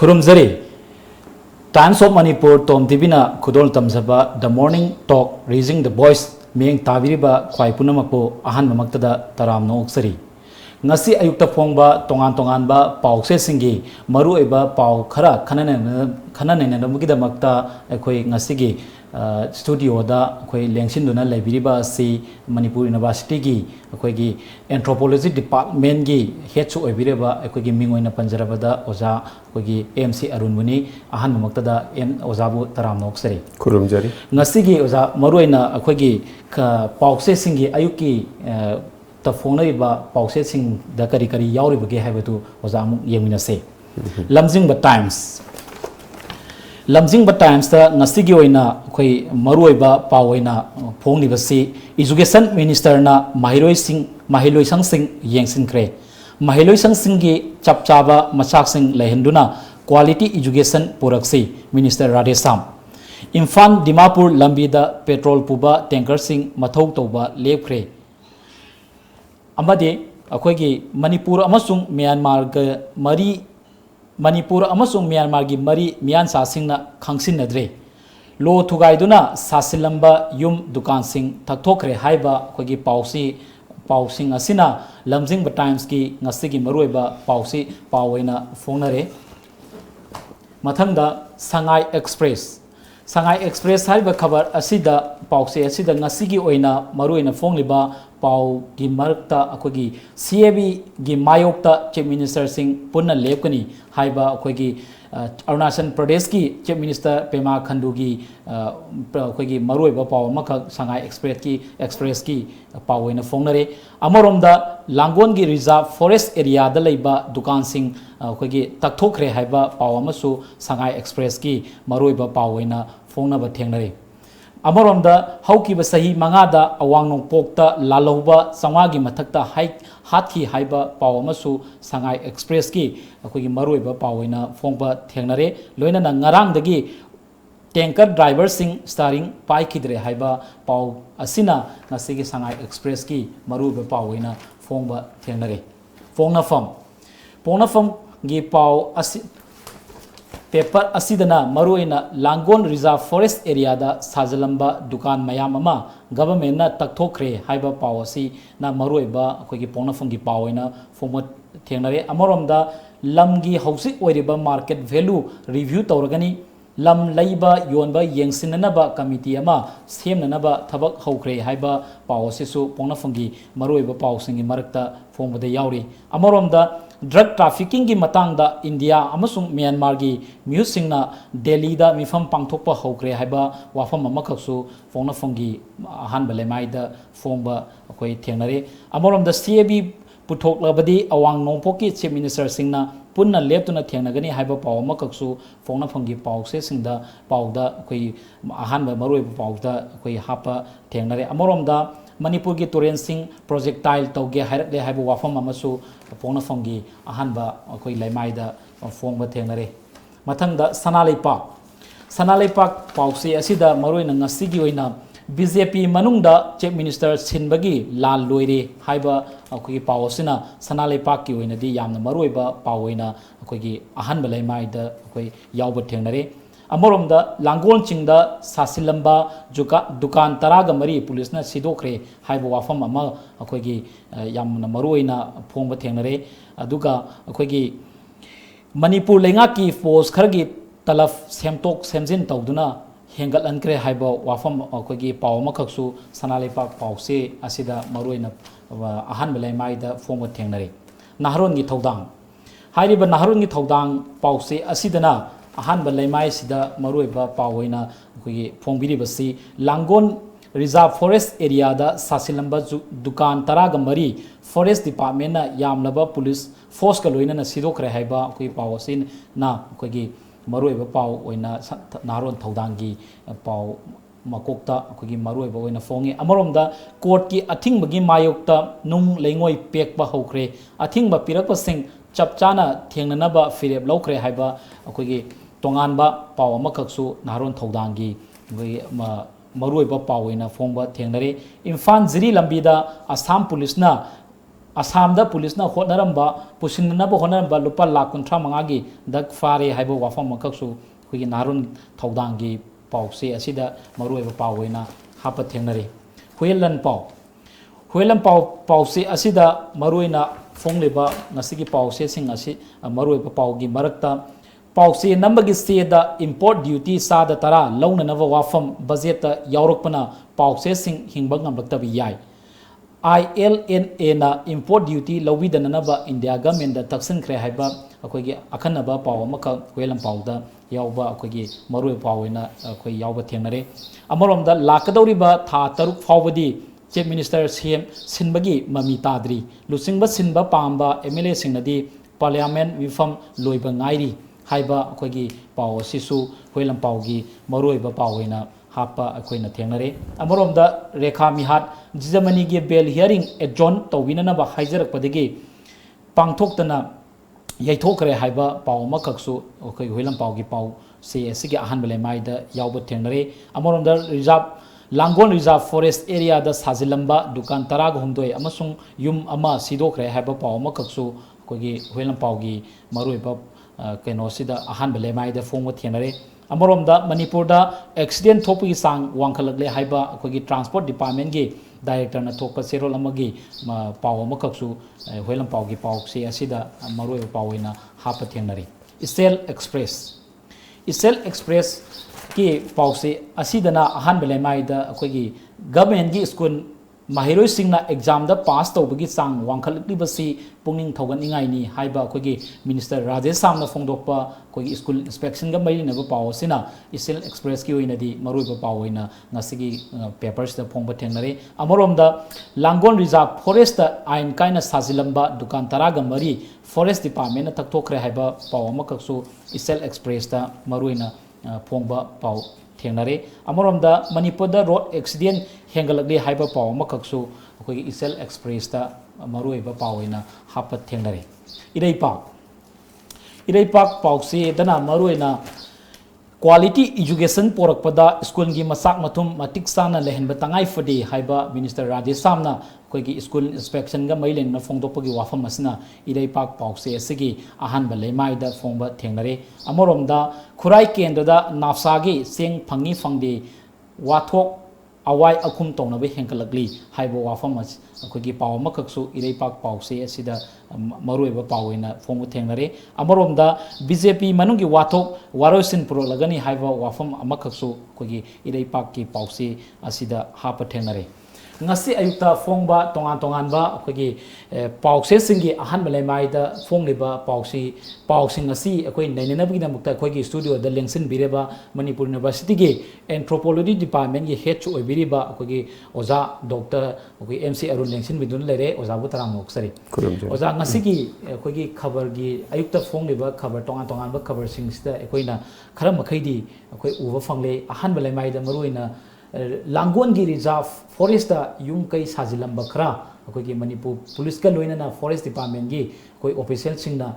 खुरुमजरी times of Manipur टॉम टीवीना खुदोल तमजबा the morning talk raising the voice मेंग ताबिरिबा ख्वाई पुनमको अहन मक्तदा तराम नोक्सरी ngasi ayukta phongba tongan tonganba pause singi maru eba pau khara khanane namugida makta akhoi ngasi gi studio da akhoi lengsin duna library si Manipur University gi akhoi gi anthropology department gi head chu oibireba akhoi gi mingoina panjaraba da oja akhoi gi MC Arun Muni ahan makta da oja bu taram noksari kurumjari ngasi gi oja maru ina akhoi gi pause singi ayuki ta phone ba pause sing da kari kari yauri bage haibatu oja mu yemina se Lamjingba Times ta ngasi gi oina khoi maroi ba pawoina phongni basi education minister na mahiloi sang sing yengsin kre mahiloi sang sing gi chapchaba machak sing lehenduna quality education puraksi minister Radhesam Imphal Dimapur lambi da petrol puba tanker sing mathau toba lepkhre amade akhoi Manipur amasung Myanmar ga mari Manipur amasung Myanmar gi mari mian sa singna khangsin nadre lo thugai duna sasilamba yum dukan sing thakthokre haiba akhoi pausing asina Lamjingba Times ki ngasi gi maruiba pawoina phonare mathangda Sangai Express haiba khabar asida pause asida ngasi gi oina maruina phongliba pau gi markta akogi CAB gi mayokta chief minister sing punna lepkani haiba akogi Arunachal Pradesh ki chief minister Pema Khandu gi akogi maruiba paw makha Sangai Express ki pawoina phongnare amoromda Langon gi reserve forest area da leiba dukan sing akogi takthokre haiba paw amasu Sangai Express ki maruiba pawoina phongnaba thengnare Amoromda haukiba sahi mangada awang nongpokta lalauba sangagi mathakta hathi haiba paw amasu Sangai Express ki akogi maruiba pawoina phongba thengnare loina na ngarang dagi tanker driver sing starring pai khidre haiba paw asina ngasigi Sangai Express ki maruiba pawoina phongba thengnare pongnafam gi paw paper asidana maruina Langon Reserve Forest area da sajalamba dukan mayam ama government na takthokre haiba pawasi na maruiba akogi pongnafam gi pawina phongma thengnare amoromda lamgi housing oiriba market value review tawragani lam laiba yonba yengsinanaba committee ama semnanaba thabak hokre haiba pawasi su pongnafam gi maruiba pawsingi marakta phongbada yauri amoromda drug trafficking ki matang da India amasung Myanmar gi musingna Delhi da mifam pangthokpa hokre haiba wafam amakaksu phongnafam gi ahan balemai da phongba akoi thengnare amorom da CAB puthok awang nongpoki chief minister singna punna leptuna thengnagani haiba paw amakaksu phongnafam gi pawse singda pawda akoi ahan ba maroi pawda akoi hapa thengnare amorom da Manipur ki Turen Singh projectile tauge hairakle haibu wafam amasu pongnafam gi ahanba akoi laimai da phongba thengnare mathangda Sanalaipak pause asida maroina ngasi gi oina BJP manungda chief minister sinbagi lal loire haiba akoi pawsina Sanalaipak ki oina di yamna maroiba pawoina akoi gi ahanba laimai da akoi yawba thengnare amoromda Langon chingda sasilamba dukan taraga mari police na sidokre haiba wafam ama akoigi yamna maruina phongba thengnare aduga akoigi Manipur lenga ki force khargi talaf semjin tawduna hengal ankre haiba wafam akoigi pawma khaksu Sanalaipak pawse asida maruina ahan belai mai da phongba thengnare Nahron gi thodang hairiba Nahron gi thodang pawse asidana ahan balaimai sida maruiba pawoina akogi phongbiribasi Langon Reserve Forest area da sasilamba dukan taraga mari forest department na yamlaba police force ka loina na sidokre haiba akoi pawosin na akogi maruiba paw oina Nahron thodanggi paw makokta akogi maruiba oina phongi amoromda court ki athingbagi mayokta nung leingoi pekba hokre athingba pirakpa sing chapchana thengnanaba fireb lokre haiba akogi tonganba paw amakaksu Nahron thodanggi maruiba pawoina phongba thengnare Imphal Jiri lambida Assam police na Assamda police na hotnaramba pusinaba honaramba lupa lakh 35 dak fare haibo wafam makaksu khoi narun thaudangi pause asida maruiba pawena hapa thengnari huelan pau pause asida maruina fongleba ngasigi pause sing asi maruiba paugi marakta pause nambagi seda import duty sada tara launa nava wafam budget yaurokpana pause sing hingbang ngamlaktabi yai ILNA na import duty lowi dananaba India government da taksin kre haiba akogi akhanaba paw amaka welam pawda yawba akogi marui pawena akoi yawba thenare amoromda lakadoriba tha taruk fawbadi chief minister CM sinbagi mami tadri lusingba sinba pamba MLA singnadi parliament wifam loiba ngairi haiba akogi paw sisu welam pawgi marui ba pawena hapa akoina thengnare amoromda rekha mihat jijamani ge bel hearing adjourn tawinana ba haijarak padagi pangthoktana yaithokre haiba pawma kaksu okoi hoilam pawgi paw se asigi ahan bele maida yawba thengnare amoromda reserve Langon Reserve Forest Area da sajilamba dukan tarag humdoi amasung yum ama sidokre haiba pawma kaksu kogi hoilam pawgi maruiba kenosida ahan bele maida fongwa thengnare Amoromda Manipurda accident thopi sang wangkhalagle haiba akogi transport department ge director na thokpa serol amagi paw amakaksu hoilam pawgi paw se asida maroi pawina hapa thengnari Isel Express ki paw se asidana ahan belemai da akogi government gi school mahiroi singna exam da pass tawbagi sang wangkhalli basi pungning thogan ingai ni haiba akogi minister Rajesh Samna fongdokpa akogi school inspection ga mai na ba paw sina Isel Express ki oina di maroi ba paw oina ngasigi papers da phongba thengnare amoromda Langon Reserve Forest ain kaina sajilamba dukan taraga mari forest department na takthokre haiba paw amakaksu Isel Express da maroina phongba paw thengnare amoromda Manipurda road accident hengalagli haiba paw amakaksu akogi Isel Express da maruiba pawina hapa thengnare Iraipak pawse dana maruina quality education porakpada school gi masak mathum matik sana lehenba tangai fadi haiba minister Rajesh Samna koigi school inspection ga maileng na fongdopagi wafam asna Iraipak pawse asigi ahanba lemai da fongba thengnare amoromda khurai kendra da nafsagi seng phangi phangde wathok awai akhum tongnabe henkalagli haibo wafam akogi paw makaksu Iraipak pawse asida maruiba pawena fongu thengnare amoromda BJP manungi wathok waroisin pro lagani haiba wafam amakaksu kogi Iraipak ki pawse asida hapa thengnare ngasi ayukta fongba tongan ba akogi pawse singi ahan belemai da fongliba pawsing ngasi akoi nainanabgi namukta akogi studio da lengsin bireba Manipur University ge anthropology department ge head chu oibiriba akogi oza dr akogi MC Arun lengsin bidun lere oza bu tarang moksari oza ngasi gi akogi khabar gi ayukta fongliba khabar tongan ba khabar singsta akoina khara makhaidi akoi uba fangle ahan belemai da maruina Langon gi reserve forest yung kai sajilamba khra akogi Manipur police ka loina forest department gi koi official singna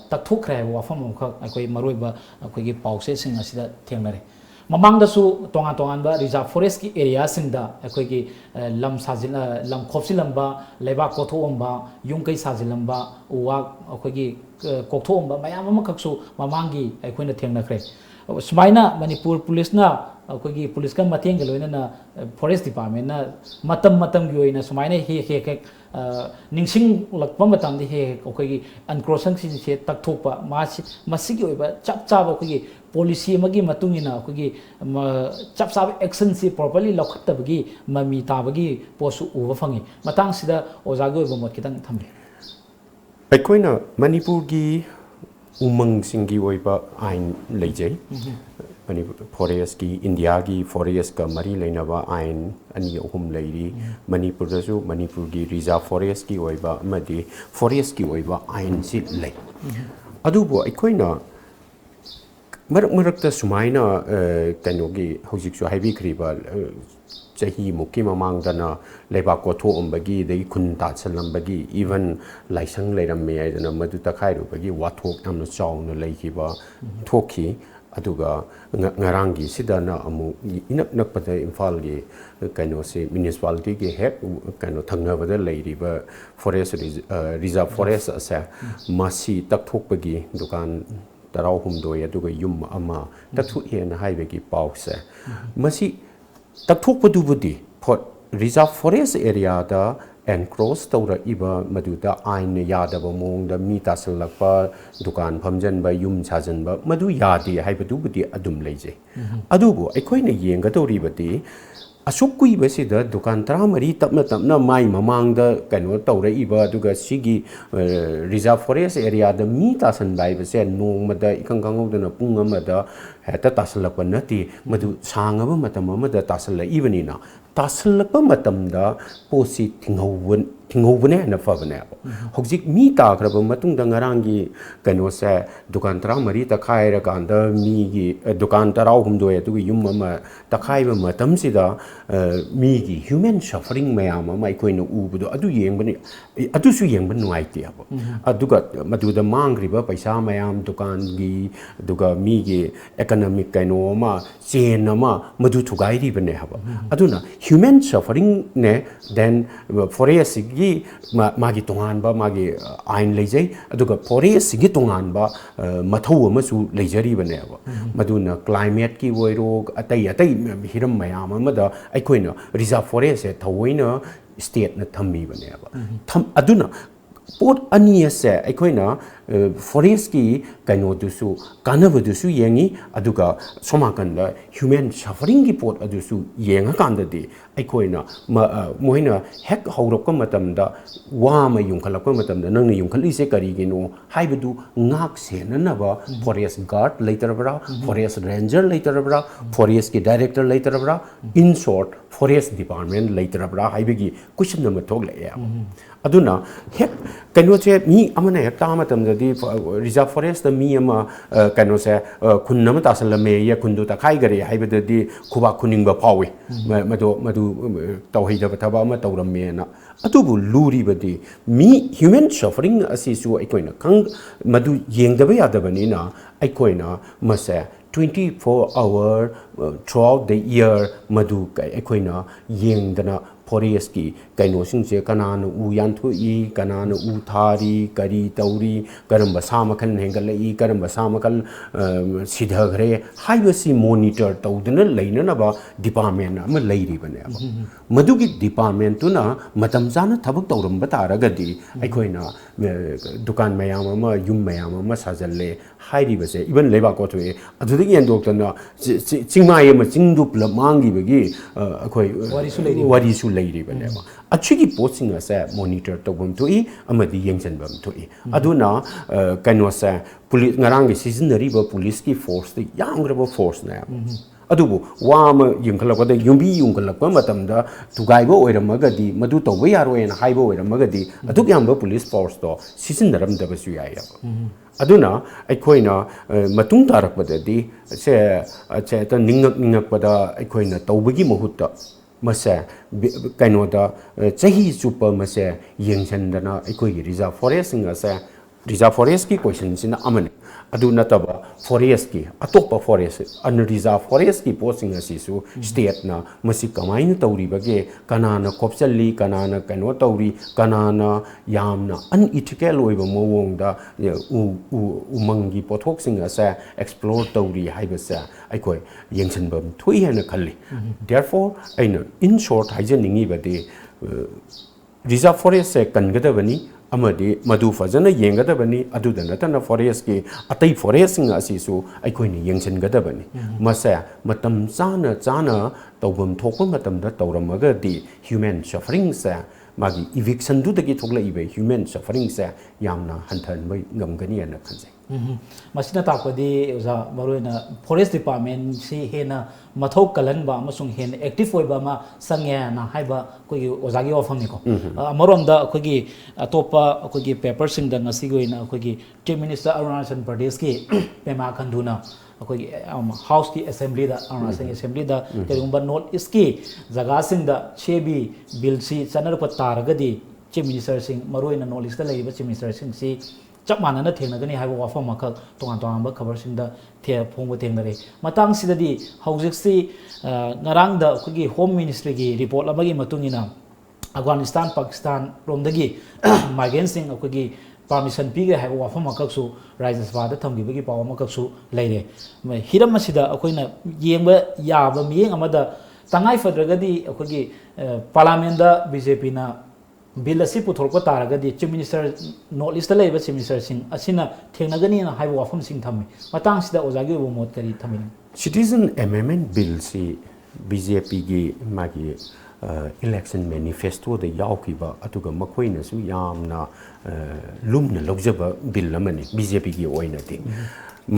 takthok khra wafam kha akoi maroiba akogi pawse sing asida thengnare mamang da su tongan ba reserve forest ki area singda akogi lam sajil lam khopsilamba leba kothoomba yung kai sajilamba uwa akogi kokthoomba mayam amakaksu mamangi akoina thengnakhre sumaina Manipur police na akogi police ka mateng galoina na forest department na matam gi oina sumaina he ningsing lakpa matam di he akogi uncrossing se takthokpa masigi oiba chap akogi policy magi matungina akogi chap action si properly lokhattabagi mami tabagi posu uba fangi matang sida ozagi oiba mot kitang thambe akoina Manipur gi umang singi oiba ain leijai forest ki India ki forest ka mari leinaba ain ani ohum leiri Manipur da su Manipur gi reserve forest ki oiba amadi forest ki oiba ain si lei adubo aikoina marak ta sumaina kanogi hojik su haibi kriba chahi muki mamang dana leba ko tho ombagi dei kun ta chalambagi even laisang leiram me ai dana madu ta khairu bagi wathok amna chawna leikiba thoki aduga ngarangi sidana amu inak nakpada imphal gi kaino se municipality gi hek kaino thangna bada leiriba forest reserve forest asa masi takthokpagi dukan tarau humdoi aduga yum ama takthu hena haibegi pause masi takthokpadubudi for reserve forest area da encroach tawra iba maduda ain yadaba mongda mi tasalakpa dukan phamjan ba yum chajan ba madu yadi haibadubudi adum leije adubu aikoina yengadoribati asuk kui basida dukan tramari tapna mai mamangda kaino tawra iba aduga sigi reserve forest area da mi tasan bai base nongmada ikangangodana pungamada heta tasalakpa nati madu sangaba matam amada tasalla ibanina tasalakpa matamda posi tinghobane na fabane hojik mi takraba matungda ngarangi kaino se dukan tramari ta khaira kanda mi gi dukan tarau humdoi adu yum ama ta khaiba matam sida mi gi human suffering mayam ama ikoina ubudo adu yengbani adu su yengban nuaite aba aduga maduda mangriba paisa mayam dukan gi duga mi gi economic kaino ma chain ama madu thugai ri bane haba aduna human suffering ne then forest gi magi tongan ba magi ain leijai aduga forest gi tongan ba mathau ama su leijari bane haba maduna climate ki woiro atai hiram mayam ama da aikoina reserve forest se thawoina state na thammi bane haba tham aduna pot ani ase aikoina forest ki kaino dusu kanavadusu yengi aduga somakanda human suffering ki pot adusu yenga kandadi aikoina moina hek haurakpa matamda wama yungkhalakpa matamda nangna yungkhalise karigino haibadu ngak senanaba forest guard laterabra forest ranger laterabra forest ki director laterabra in short forest department laterabra haibegi question number thok le ya aduna hek kaino che mi amana hek ta matamda reserve forest mi ama kaino se kunnama tasalame ya kundu ta khai gare haibadadi khuba khuning ba phawi madu tawhida thaba ma tawramme na atubu luri badi mi human suffering asisu aikoina kang madu yengdaba yadabani na aikoina mase 24 hour throughout the year madu aikoina yengdana forest ki kaino singse kanana u yanthu i kanana u thari kari tauri karamba samakal hengalai karamba samakal sidhagre haibasi monitor tawdana leinana ba department ama leiri bane madugi department tuna matam jana thabak tawramba taragadi aikoina dukan mayam ama yum mayam ama sajalle hairi base even leba ko thwe adudagi endokna chingmai ama chingdu plamangi bagi akoi wari su leiri bane achigi posting ase monitor tobum to i amadi yengchanbam to i aduna kaino sa police ngarang seasonary ba police ki force the yangraba force na adubu wama yungkhalakda yumbi yungkhalakpa matamda tugaiba oiramagadi madu tawba yaroena haiba oiramagadi aduk yamba police force to season daram dabasu yaya aduna aikoina matung tarakpadadi se ta ningakpada aikoina tawbagi mahutta mase kainoda chahi chupa mase yengchandana aikoi reserve forest singa se reserve forest ki question sina amane adu nataba forest ki atopa forest un reserve forest ki posting asisu state na masi kamaina tawri bage kanana kopchalli kanana kaino tawri kanana yamna unethical oiba mowongda umangi pothok singa se explore tawri haibasa aikoi yengchanbam thui hena khalli therefore aina in short haijaningi bade reserve forest se kangadabani amadi madu fazana yengadabani aduda natana forest ki atai forest singa asisu aikoini yengchangadabani masa matam chana tawbam thokpa matamda tawramaga di human suffering sa magi eviction du dagi thokla ibe human suffering sa yamna hanthan bai ngamgani ana khanjai masina takpadi oza maroina forest department si hena mathau kalan ba amasung hen active oiba ma sangya na haiba kogi ozagi ofam ni ko amaronda kogi atopa kogi paper sing da ngasi goina kogi chief minister Arunachal Pradesh ki pema khanduna kogi house ki assembly da Arunachal assembly da kerumba north east ki jaga sing da chebi bill si chanar pa taragadi chief minister sing maroina north east da leiba chief minister sing si ꯆꯞ ꯃꯥꯟꯅꯅ ꯊꯦꯡꯅꯒꯅꯤ ꯍꯥꯏꯕ ꯋꯥꯐꯝ ꯑꯃꯈꯛ ꯇꯣꯉꯥꯟ ꯇꯣꯉꯥꯟꯕ ꯈꯕꯔꯁꯤꯡꯗ ꯐꯣꯡꯕ ꯊꯦꯡꯅꯔꯦ ꯃꯇꯥꯡꯁꯤꯗꯗꯤ ꯍꯧꯖꯤꯛꯁꯤ ꯉꯔꯥꯡꯗ ꯑꯩꯈꯣꯏꯒꯤ ꯍꯣꯝ ꯃꯤꯅꯤꯁꯇ꯭ꯔꯤꯒꯤ ꯔꯤꯄꯣꯔꯠ ꯑꯃꯒꯤ ꯃꯇꯨꯡ ꯏꯟꯅ ꯑꯐꯒꯥꯅꯤꯁꯇꯥꯟ ꯄꯥꯀꯤꯁꯇꯥꯟ ꯔꯣꯝꯗꯒꯤ ꯃꯥꯏꯒ꯭ꯔꯦꯟꯁꯤꯡ ꯑꯩꯈꯣꯏꯒꯤ ꯄꯥꯔꯃꯤꯁꯟ ꯄꯤꯈ꯭ꯔꯦ ꯍꯥꯏꯕ ꯋꯥꯐꯝ ꯑꯃꯈꯛꯁꯨ ꯔꯥꯖ꯭ꯌ ꯁꯚꯥꯗ ꯊꯝꯈꯤꯕꯒꯤ ꯄꯥꯎ ꯑꯃꯈꯛꯁꯨ ꯂꯩꯔꯦ ꯍꯤꯔꯝ ꯑꯁꯤꯗ ꯑꯩꯈꯣꯏꯅ ꯌꯦꯡꯕ ꯌꯥꯕ ꯃꯤꯠꯌꯦꯡ ꯑꯃꯗ ꯇꯉꯥꯏ ꯐꯗ꯭ꯔꯒꯗꯤ ꯑꯩꯈꯣꯏꯒꯤ ꯄꯥꯔꯂꯥꯃꯦꯟꯗ BJPꯅ ꯕꯤꯜ ꯑꯁꯤ ꯄꯨꯊꯣꯔꯛꯄ ꯇꯥꯔꯒꯗꯤ ꯆꯤꯐ ꯃꯤꯅꯤꯁꯇꯔ ꯅꯣꯔꯠ ꯏꯁꯇ ꯂꯩꯔꯤꯕ ꯆꯤꯐ ꯃꯤꯅꯤꯁꯇꯔꯁꯤꯡ ꯑꯁꯤꯅ ꯊꯦꯡꯅꯒꯅꯤꯅ ꯍꯥꯏꯕ ꯋꯥꯐꯝꯁꯤꯡ ꯊꯝꯃꯤ ꯃꯇꯥꯡꯁꯤꯗ ꯑꯣꯖꯥꯒꯤ ꯑꯣꯏꯕ ꯃꯣꯠ ꯀꯔꯤ ꯊꯝꯕꯤꯅꯤꯡꯉꯤ Citizen Amendment Bill-ꯁꯤ BJPꯒꯤ ꯃꯥꯒꯤ election manifesto-ꯗ ꯌꯥꯎꯈꯤꯕ ꯑꯗꯨꯒ ꯃꯈꯣꯏꯅꯁꯨ ꯌꯥꯝꯅ ꯂꯨꯝꯅ ꯂꯧꯖꯕ ꯕꯤꯜ ꯑꯃꯅꯤ BJPꯒꯤ ꯑꯣꯏꯅꯗꯤ